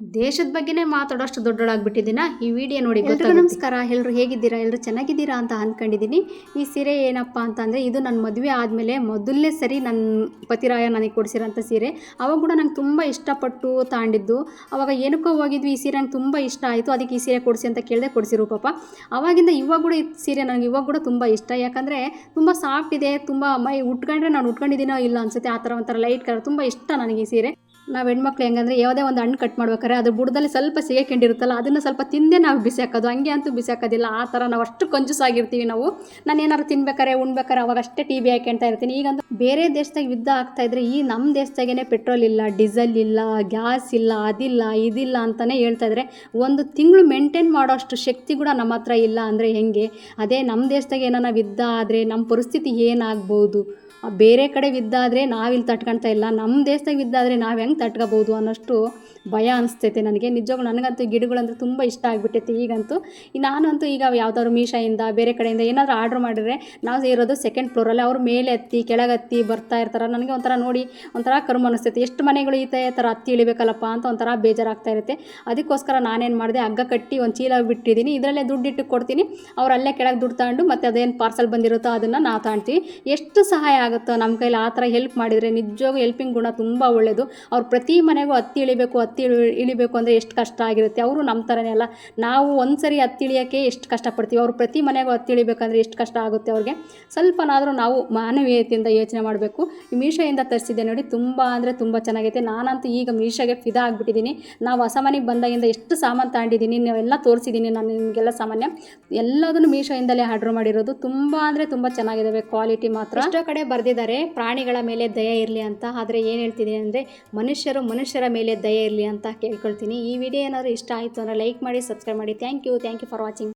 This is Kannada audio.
ದೇಶದ ಬಗ್ಗೆನೇ ಮಾತಾಡೋಷ್ಟು ದೊಡ್ಡೋಳಾಗ್ಬಿಟ್ಟಿದ್ದೀನ ಈ ವಿಡಿಯೋ ನೋಡಿ. ಎಲ್ರಿಗೂ ನಮಸ್ಕಾರ. ಎಲ್ಲರೂ ಹೇಗಿದ್ದೀರಾ? ಎಲ್ಲರೂ ಚೆನ್ನಾಗಿದ್ದೀರಾ ಅಂತ ಅಂದ್ಕೊಂಡಿದ್ದೀನಿ. ಈ ಸೀರೆ ಏನಪ್ಪ ಅಂತಂದರೆ, ಇದು ನನ್ನ ಮದುವೆ ಆದಮೇಲೆ ಮೊದಲನೇ ಸರಿ ನನ್ನ ಪತಿರಾಯ ನನಗೆ ಕೊಡಿಸಿರೋಂಥ ಸೀರೆ. ಅವಾಗ ಕೂಡ ನಂಗೆ ತುಂಬ ಇಷ್ಟಪಟ್ಟು ತಾಂಡಿದ್ದು. ಅವಾಗ ಏನಕ್ಕೋ ಹೋಗಿದ್ವಿ, ಈ ಸೀರೆ ನಂಗೆ ತುಂಬ ಇಷ್ಟ ಆಯಿತು, ಅದಕ್ಕೆ ಈ ಸೀರೆ ಕೊಡಿಸಿ ಅಂತ ಕೇಳಿದೆ, ಕೊಡಿಸಿರು ಪಾಪ. ಅವಾಗಿಂದ ಇವಾಗ ಕೂಡ ಈ ಸೀರೆ ನನಗೆ ಇವಾಗ ಕೂಡ ತುಂಬ ಇಷ್ಟ. ಯಾಕಂದರೆ ತುಂಬ ಸಾಫ್ಟ್ ಇದೆ, ತುಂಬ ಮೈ ಉಟ್ಕೊಂಡ್ರೆ ನಾನು ಉಟ್ಕೊಂಡಿದ್ದೀನೋ ಇಲ್ಲ ಅನಿಸುತ್ತೆ, ಆ ಥರ ಒಂಥರ ಲೈಟ್ ಕಲರ್ ತುಂಬ ಇಷ್ಟ ನನಗೆ ಈ ಸೀರೆ. ನಾವು ಹೆಣ್ಮಕ್ಳು ಹೆಂಗಂದ್ರೆ ಯಾವುದೇ ಒಂದು ಹಣ್ಣು ಕಟ್ ಮಾಡ್ಬೇಕಾದ್ರೆ ಅದು ಬುಡದಲ್ಲಿ ಸ್ವಲ್ಪ ಸಿಗಕೊಂಡಿರುತ್ತಲ್ಲ, ಅದನ್ನು ಸ್ವಲ್ಪ ತಿಂದೇ ನಾವು ಬಿಸಿ ಹಾಕೋದು, ಹಂಗೆ ಅಂತೂ ಬಿಸಿ ಹಾಕೋದಿಲ್ಲ. ಆ ಥರ ನಾವು ಅಷ್ಟು ಕಂಜೂಸಾಗಿರ್ತೀವಿ ನಾವು. ನಾನು ಏನಾದ್ರು ತಿನ್ಬೇಕಾರೆ ಉಣ್ಬೇಕಾರೆ ಅವಾಗ ಅಷ್ಟೇ ಟಿ ವಿ ಹಾಕ್ಕೊಳ್ತಾ ಇರ್ತೀನಿ. ಈಗಂತೂ ಬೇರೆ ದೇಶದಾಗ ಯುದ್ಧ ಆಗ್ತಾಯಿದ್ರೆ ಈ ನಮ್ಮ ದೇಶದಾಗೇ ಪೆಟ್ರೋಲ್ ಇಲ್ಲ, ಡೀಸೆಲ್ ಇಲ್ಲ, ಗ್ಯಾಸ್ ಇಲ್ಲ, ಅದಿಲ್ಲ ಇದಿಲ್ಲ ಅಂತಲೇ ಹೇಳ್ತಾಯಿದ್ರೆ ಒಂದು ತಿಂಗಳು ಮೇಂಟೈನ್ ಮಾಡೋಷ್ಟು ಶಕ್ತಿ ಕೂಡ ನಮ್ಮ ಹತ್ರ ಇಲ್ಲ ಅಂದರೆ ಹೆಂಗೆ? ಅದೇ ನಮ್ಮ ದೇಶದಾಗ ಏನಾರ ಯುದ್ಧ ಆದರೆ ನಮ್ಮ ಪರಿಸ್ಥಿತಿ ಏನಾಗ್ಬೋದು? ಬೇರೆ ಕಡೆ ಯುದ್ಧ ಆದರೆ ನಾವಿಲ್ಲಿ ತಟ್ಕೊಳ್ತಾ ಇಲ್ಲ, ನಮ್ಮ ದೇಶದಾಗ ಯುದ್ಧ ಆದರೆ ನಾವು ಹೆಂಗೆ ತಟ್ಕೋಬೋದು ಅನ್ನೋಷ್ಟು ಭಯ ಅನಿಸ್ತೈತೆ ನನಗೆ. ನಿಜವಾಗ್ಲೂ ನನಗಂತೂ ಗಿಡಗಳಂದ್ರೆ ತುಂಬ ಇಷ್ಟ ಆಗಿಬಿಟ್ಟೈತೆ ಈಗಂತೂ. ನಾನಂತೂ ಈಗ ಯಾವುದಾದ್ರು ಮೀಶೋಯಿಂದ ಬೇರೆ ಕಡೆಯಿಂದ ಏನಾದರೂ ಆರ್ಡ್ರ್ ಮಾಡಿದ್ರೆ, ನಾವು ಇರೋದು ಸೆಕೆಂಡ್ ಫ್ಲೋರಲ್ಲಿ, ಅವ್ರು ಮೇಲೆ ಹತ್ತಿ ಕೆಳಗೆ ಹತ್ತಿ ಬರ್ತಾ ಇರ್ತಾರೆ. ನನಗೆ ಒಂಥರ ನೋಡಿ ಒಂಥರ ಕರ್ಮ ಅನಿಸ್ತೈತೆ. ಎಷ್ಟು ಮನೆಗಳು ಈ ಥರ ಹತ್ತಿ ಇಳಿಬೇಕಲ್ಲಪ್ಪ ಅಂತ ಒಂಥರ ಬೇಜಾರಾಗ್ತಾ ಇರುತ್ತೆ. ಅದಕ್ಕೋಸ್ಕರ ನಾನೇನು ಮಾಡಿದೆ, ಹಗ್ಗ ಕಟ್ಟಿ ಒಂದು ಚೀಲ ಬಿಟ್ಟಿದ್ದೀನಿ, ಇದರಲ್ಲೇ ದುಡ್ಡಿಟ್ಟು ಕೊಡ್ತೀನಿ, ಅವ್ರು ಅಲ್ಲೇ ಕೆಳಗೆ ದುಡ್ಡು ತಗೊಂಡು ಮತ್ತು ಅದೇನು ಪಾರ್ಸಲ್ ಬಂದಿರುತ್ತೋ ಅದನ್ನು ನಾವು ತಗೊಳ್ತೀವಿ. ಎಷ್ಟು ಸಹಾಯ ಆಗುತ್ತೋ ನಮ್ಮ ಕೈಲಿ ಆ ಥರ ಹೆಲ್ಪ್ ಮಾಡಿದರೆ ನಿಜವಾಗೂ ಹೆಲ್ಪಿಂಗ್ ಗುಣ ತುಂಬ ಒಳ್ಳೆಯದು. ಅವ್ರು ಪ್ರತಿ ಮನೆಗೂ ಹತ್ತಿ ಇಳಿಬೇಕು ಅಂದರೆ ಎಷ್ಟು ಕಷ್ಟ ಆಗಿರುತ್ತೆ. ಅವರು ನಮ್ಮ ಥರನೇ ಅಲ್ಲ, ನಾವು ಒಂದು ಸರಿ ಹತ್ತಿ ಇಳಿಯೋಕ್ಕೆ ಎಷ್ಟು ಕಷ್ಟಪಡ್ತೀವಿ, ಅವರು ಪ್ರತಿ ಮನೆಗೂ ಹತ್ತಿ ಇಳಿಬೇಕಂದ್ರೆ ಎಷ್ಟು ಕಷ್ಟ ಆಗುತ್ತೆ ಅವ್ರಿಗೆ. ಸ್ವಲ್ಪನಾದರೂ ನಾವು ಮಾನವೀಯತೆಯಿಂದ ಯೋಚನೆ ಮಾಡಬೇಕು. ಈ ಮೀಶೋಯಿಂದ ತರಿಸಿದ್ದೆ ನೋಡಿ, ತುಂಬ ಅಂದರೆ ತುಂಬ ಚೆನ್ನಾಗೈತೆ. ನಾನಂತೂ ಈಗ ಮೀಶೋಗೆ ಫಿದಾ ಆಗಿಬಿಟ್ಟಿದ್ದೀನಿ. ನಾವು ಹೊಸ ಮನೆಗೆ ಬಂದಾಗಿಂದ ಎಷ್ಟು ಸಾಮಾನು ತಗೊಂಡಿದ್ದೀನಿ, ನಾವೆಲ್ಲ ತೋರಿಸಿದ್ದೀನಿ ನಾನು ನಿಮಗೆಲ್ಲ. ಸಾಮಾನ್ಯ ಎಲ್ಲದನ್ನು ಮೀಶೋಯಿಂದಲೇ ಆರ್ಡ್ರ್ ಮಾಡಿರೋದು. ತುಂಬ ಅಂದರೆ ತುಂಬ ಚೆನ್ನಾಗಿದ್ದಾವೆ, ಕ್ವಾಲಿಟಿ ಮಾತ್ರ. ಎಷ್ಟೋ ಕಡೆ ಬರೆದಿದ್ದಾರೆ ಪ್ರಾಣಿಗಳ ಮೇಲೆ ದಯೆ ಇರಲಿ ಅಂತ, ಆದರೆ ಏನು ಹೇಳ್ತಿದ್ದೀನಿ ಅಂದರೆ ಮನುಷ್ಯರ ಮೇಲೆ ದಯೆ ಇರಲಿ ಅಂತ ಕೇಳ್ಕೊಳ್ತೀನಿ. ಈ ವಿಡಿಯೋ ಏನಾದರೂ ಇಷ್ಟ ಆಯಿತು ಅಂದರೆ ಲೈಕ್ ಮಾಡಿ, ಸಬ್ಸ್ಕ್ರೈಬ್ ಮಾಡಿ. Thank you for watching.